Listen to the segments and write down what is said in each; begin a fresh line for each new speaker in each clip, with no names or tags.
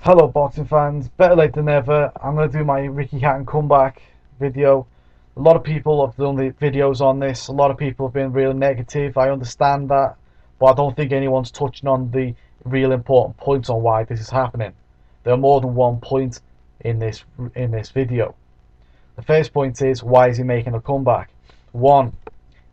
Hello boxing fans, better late than never. I'm going to do my Ricky Hatton comeback video. A lot of people have done the videos on this. A lot of people have been really negative. I understand that, but I don't think anyone's touching on the real important points on why this is happening. There are more than one point in this video. The first point is, why is he making a comeback? One,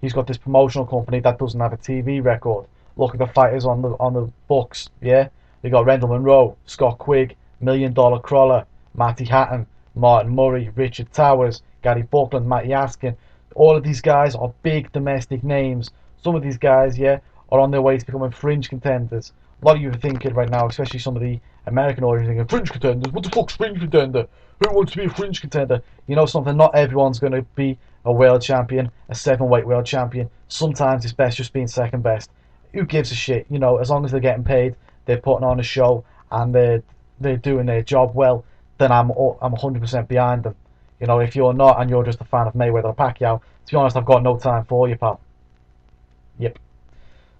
he's got this promotional company that doesn't have a TV record. Look at the fighters on the books, yeah? We got Rendell Monroe, Scott Quigg, Million Dollar Crawler, Matty Hatton, Martin Murray, Richard Towers, Gary Buckland, Matty Askin. All of these guys are big domestic names. Some of these guys, yeah, are on their way to becoming fringe contenders. A lot of you are thinking right now, especially some of the American audience, thinking, fringe contenders? What the fuck's fringe contender? Who wants to be a fringe contender? You know something? Not everyone's going to be a world champion, a 7-weight world champion. Sometimes it's best just being second best. Who gives a shit? You know, as long as they're getting paid, they're putting on a show, and they're doing their job well, then I'm 100% behind them. You know, if you're not and you're just a fan of Mayweather or Pacquiao, to be honest, I've got no time for you, pal. Yep.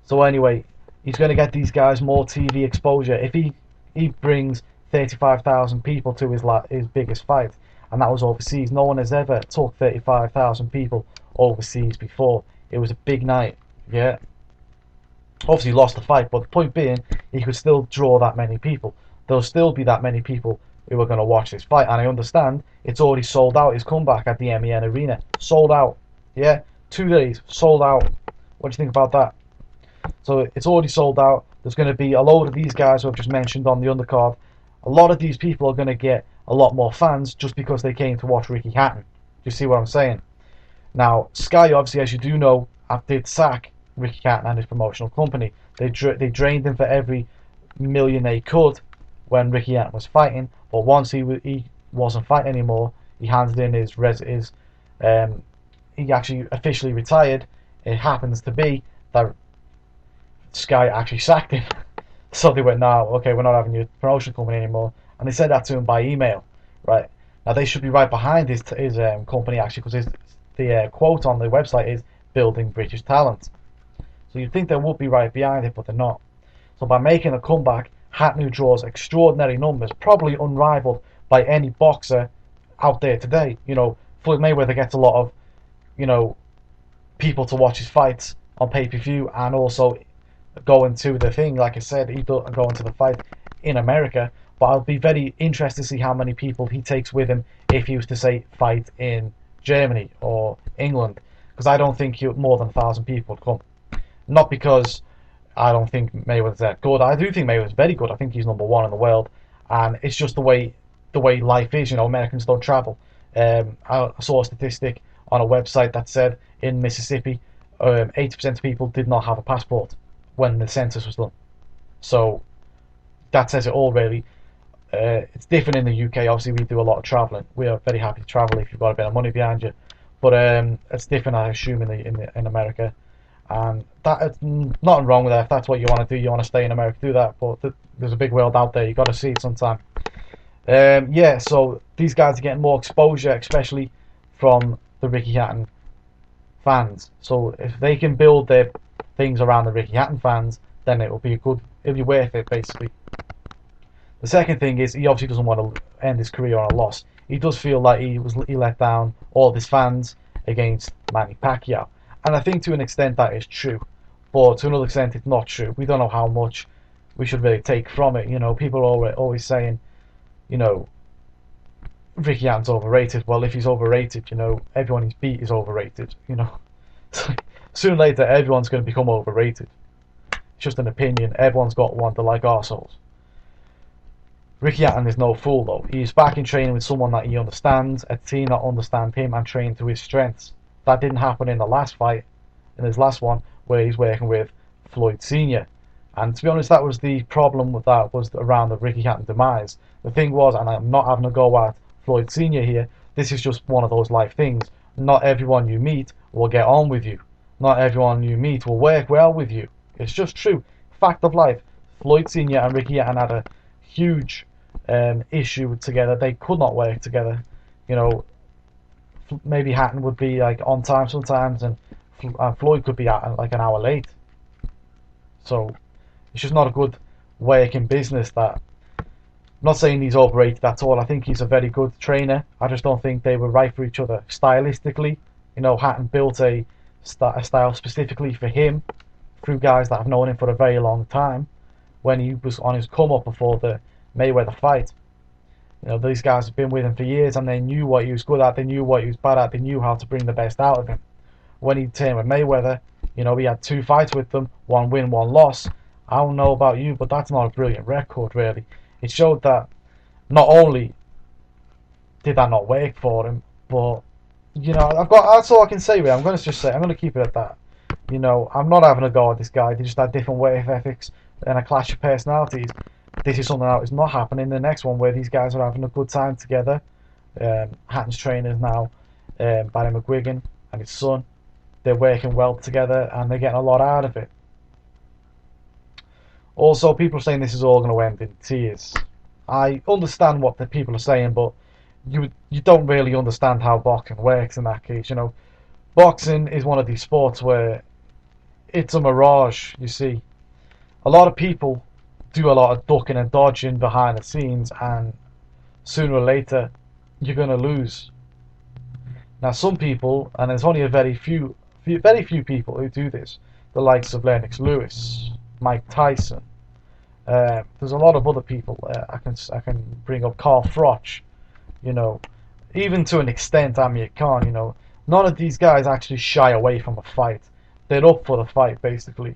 So anyway, he's going to get these guys more TV exposure if he brings 35,000 people to his biggest fight, and that was overseas. No one has ever took 35,000 people overseas before. It was a big night, yeah. Obviously lost the fight, but the point being, he could still draw that many people. There'll still be that many people who are going to watch this fight, and I understand it's already sold out. His comeback at the MEN Arena, sold out. Yeah, 2 days, sold out. What do you think about that? So it's already sold out. There's going to be a load of these guys who I've just mentioned on the undercard. A lot of these people are going to get a lot more fans just because they came to watch Ricky Hatton. Do you see what I'm saying? Now, Sky, obviously, as you do know, did sack Ricky Hatton and his promotional company. They drained him for every million they could when Ricky Hatton was fighting, but once he wasn't fighting anymore, he handed in he actually officially retired. It happens to be that Sky actually sacked him. So they went, no, okay, we're not having your promotion company anymore, and they said that to him by email, right? Now they should be right behind his company actually, because the quote on the website is building British talent. So you'd think they would be right behind it, but they're not. So by making a comeback, Hatton, who draws extraordinary numbers, probably unrivaled by any boxer out there today. You know, Floyd Mayweather gets a lot of, you know, people to watch his fights on pay-per-view, and also going to the thing. Like I said, he doesn't go into the fight in America, but I'll be very interested to see how many people he takes with him if he was to, say, fight in Germany or England, because I don't think more than 1,000 people would come. Not because I don't think Mayweather's that good. I do think Mayweather's very good. I think he's number 1 in the world, and it's just the way life is. You know, Americans don't travel. I saw a statistic on a website that said in Mississippi, 80% of people did not have a passport when the census was done. So that says it all, really. It's different in the UK. Obviously, we do a lot of traveling. We are very happy to travel if you've got a bit of money behind you. But it's different, I assume, in America. And that's nothing wrong with that. If that's what you want to do, you want to stay in America, do that. But there's a big world out there. You got to see it sometime. Yeah. So these guys are getting more exposure, especially from the Ricky Hatton fans. So if they can build their things around the Ricky Hatton fans, then it'll be worth it, basically. The second thing is, he obviously doesn't want to end his career on a loss. He does feel like he let down all of his fans against Manny Pacquiao. And I think to an extent that is true, but to another extent it's not true. We don't know how much we should really take from it. You know, people are always saying, you know, Ricky Hatton's overrated. Well, if he's overrated, you know, everyone he's beat is overrated. You know, sooner or later everyone's going to become overrated. It's just an opinion. Everyone's got one to like arseholes. Ricky Hatton is no fool though. He's back in training with someone that he understands, a team that understand him and train to his strengths. That didn't happen in the last fight, in his last one, where he's working with Floyd Sr. And to be honest, that was the problem with that, was around the Ricky Hatton demise. The thing was, and I'm not having a go at Floyd Sr. here, this is just one of those life things. Not everyone you meet will get on with you. Not everyone you meet will work well with you. It's just true. Fact of life. Floyd Sr. and Ricky Hatton had a huge issue together. They could not work together. You know, maybe Hatton would be like on time sometimes, and Floyd could be at like an hour late. So it's just not a good working business that not saying he's overrated at all. I think he's a very good trainer. I just don't think they were right for each other stylistically. You know, Hatton built a style specifically for him through guys that have known him for a very long time when he was on his come up before the Mayweather fight. You know, these guys have been with him for years and they knew what he was good at, they knew what he was bad at, they knew how to bring the best out of him. When he turned with Mayweather, you know, he had 2 fights with them, 1 win, 1 loss. I don't know about you, but that's not a brilliant record, really. It showed that not only did that not work for him, but, you know, that's all I can say, really. I'm going to just say, I'm going to keep it at that. You know, I'm not having a go at this guy. They just had different work ethics and a clash of personalities. This is something that is not happening in the next one, where these guys are having a good time together. Hatton's trainer is now Barry McGuigan and his son. They're working well together and they're getting a lot out of it. Also, people are saying this is all going to end in tears. I understand what the people are saying, but you don't really understand how boxing works in that case. You know, boxing is one of these sports where it's a mirage. You see, a lot of people do a lot of ducking and dodging behind the scenes, and sooner or later you're going to lose. Now, some people, and there's only a very few people who do this, the likes of Lennox Lewis, Mike Tyson. There's a lot of other people. I can bring up Carl Froch. You know, even to an extent, Amir Khan. You know, none of these guys actually shy away from a fight. They're up for the fight, basically.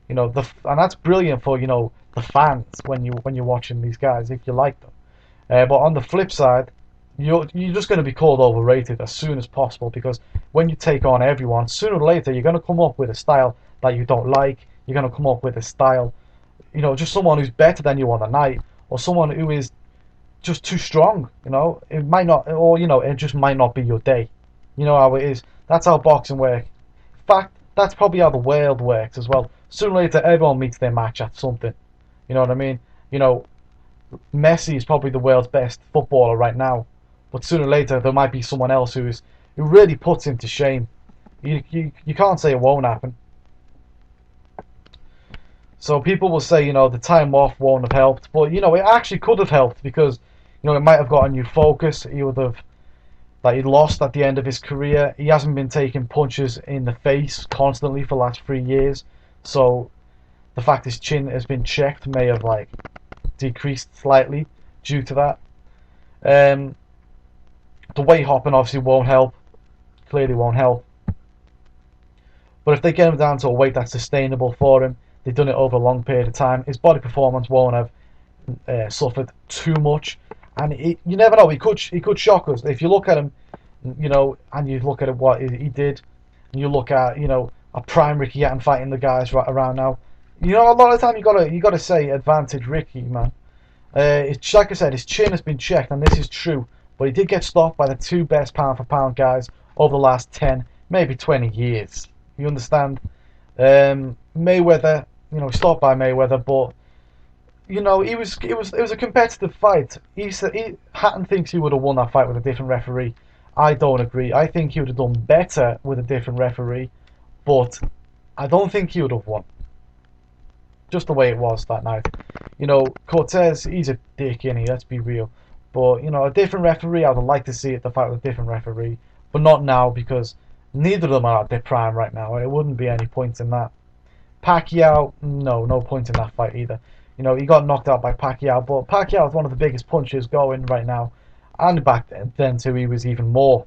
You know, and that's brilliant for, you know, the fans when you're watching these guys, if you like them. But on the flip side, you're just going to be called overrated as soon as possible, because when you take on everyone, sooner or later you're going to come up with a style that you don't like. You're going to come up with a style, you know, just someone who's better than you on the night, or someone who is just too strong. You know, it might not, or you know, it just might not be your day. You know how it is. That's how boxing works. In fact, that's probably how the world works as well. Sooner or later, everyone meets their match at something. You know what I mean? You know, Messi is probably the world's best footballer right now, but sooner or later there might be someone else who really puts him to shame. You can't say it won't happen. So people will say, you know, the time off won't have helped, but you know, it actually could have helped, because you know, it might have got a new focus. He would have, that he'd lost at the end of his career. He hasn't been taking punches in the face constantly for the last 3 years, so the fact his chin has been checked may have like decreased slightly due to that. The weight hopping obviously won't help, clearly won't help. But if they get him down to a weight that's sustainable for him, they've done it over a long period of time, his body performance won't have suffered too much. And you never know, he could shock us. If you look at him, you know, and you look at what he did, and you look at, you know, a prime Ricky Hatton fighting the guys right around now, you know, a lot of the time you gotta say advantage Ricky, man. It's like I said, his chin has been checked, and this is true, but he did get stopped by the 2 best pound for pound guys over the last 10, maybe 20 years. You understand? Mayweather, you know, stopped by Mayweather, but you know, it was a competitive fight. Hatton thinks he would have won that fight with a different referee. I don't agree. I think he would have done better with a different referee, but I don't think he would have won. Just the way it was that night. You know, Cortez, he's a dick, isn't he? Let's be real. But, you know, a different referee, I would like to see it, the fight with a different referee. But not now, because neither of them are at their prime right now. It wouldn't be any point in that. Pacquiao, no point in that fight either. You know, he got knocked out by Pacquiao, but Pacquiao is one of the biggest punchers going right now. And back then too, he was even more.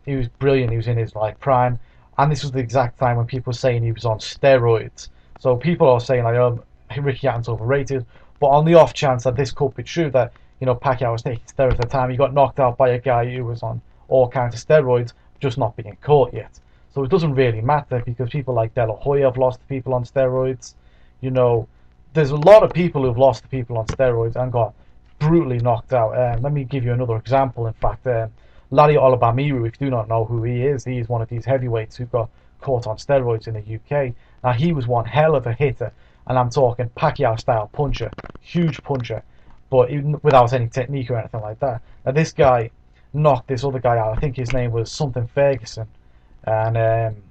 He was brilliant. He was in his like prime, and this was the exact time when people were saying he was on steroids. So people are saying like, oh, Ricky Hatton's overrated. But on the off chance that this could be true, that you know Pacquiao was taking steroids at the time, he got knocked out by a guy who was on all kinds of steroids, just not being caught yet. So it doesn't really matter, because people like De La Hoya have lost to people on steroids. You know, there's a lot of people who've lost to people on steroids and got brutally knocked out. Let me give you another example. In fact, Larry Olubamiru, if you do not know who he is one of these heavyweights who got caught on steroids in the UK. Now, he was one hell of a hitter, and I'm talking Pacquiao style puncher, huge puncher, but even without any technique or anything like that. Now, this guy knocked this other guy out. I think his name was something Ferguson, and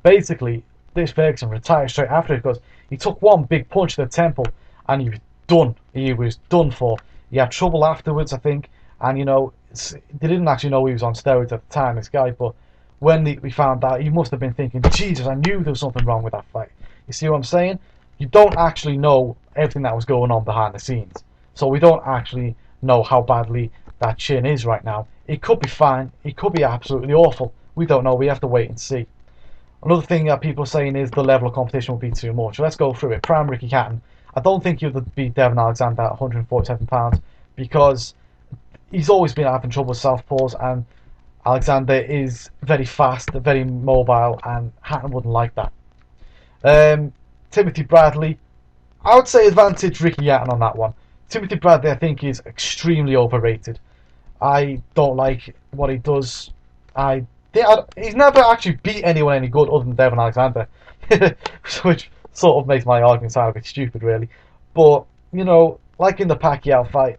basically this Ferguson retired straight after it, because he took one big punch to the temple and he done. He was done for. He had trouble afterwards, I think, and they didn't actually know he was on steroids at the time, this guy. But when we found out, he must have been thinking, Jesus, I knew there was something wrong with that fight. You see what I'm saying? You don't actually know everything that was going on behind the scenes, so we don't actually know how badly that chin is right now. It could be fine. It could be absolutely awful. We don't know. We have to wait and see. Another thing that people are saying is the level of competition will be too much. So let's go through it. Prime Ricky Hatton. I don't think he'll beat Devon Alexander at 147 pounds because he's always been having trouble with southpaws, and Alexander is very fast, very mobile, and Hatton wouldn't like that. Timothy Bradley, I would say advantage Ricky Hatton on that one. Timothy Bradley, I think, is extremely overrated. I don't like what he does. He's never actually beat anyone any good other than Devon Alexander, which sort of makes my argument sound a bit stupid, really. But like in the Pacquiao fight,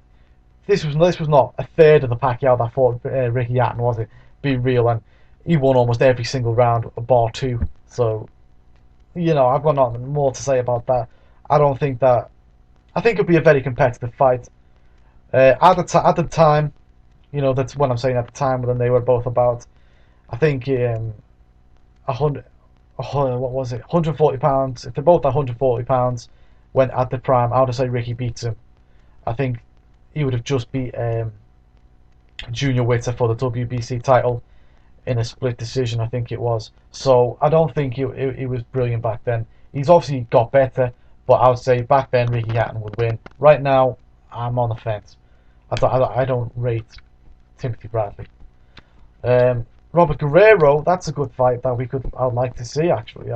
this was not a third of the Pacquiao that fought Ricky Hatton, was it? Be real, and he won almost every single round, bar two. So, I've got nothing more to say about that. I don't think that. I think it'll be a very competitive fight. At the time, that's what I'm saying. At the time when they were both about, I think 100. What was it? 140 pounds. If they're both at 140 pounds, when at the prime, I would say Ricky beats him. I think he would have just beat Junior Witter for the WBC title in a split decision, I think it was. So I don't think he was brilliant back then. He's obviously got better, but I would say back then Ricky Hatton would win. Right now, I'm on the fence. I don't rate Timothy Bradley. Robert Guerrero, that's a good fight that I'd like to see actually.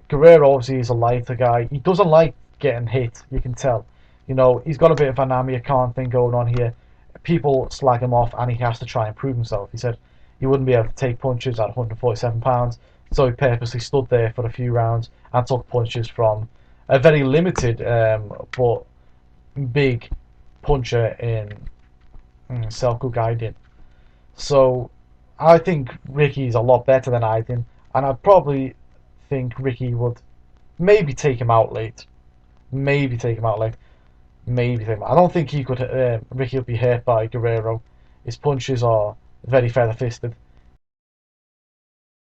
Guerrero obviously is a lighter guy. He doesn't like getting hit. You can tell. He's got a bit of an Amir Khan thing going on here. People slag him off, and he has to try and prove himself. He said he wouldn't be able to take punches at 147 pounds, so he purposely stood there for a few rounds and took punches from a very limited but big puncher in Selçuk Aydin. So I think Ricky's a lot better than Aydin, and I probably think Ricky would maybe take him out late. Maybe take him out late. I don't think Ricky would be hurt by Guerrero. His punches are very feather-fisted.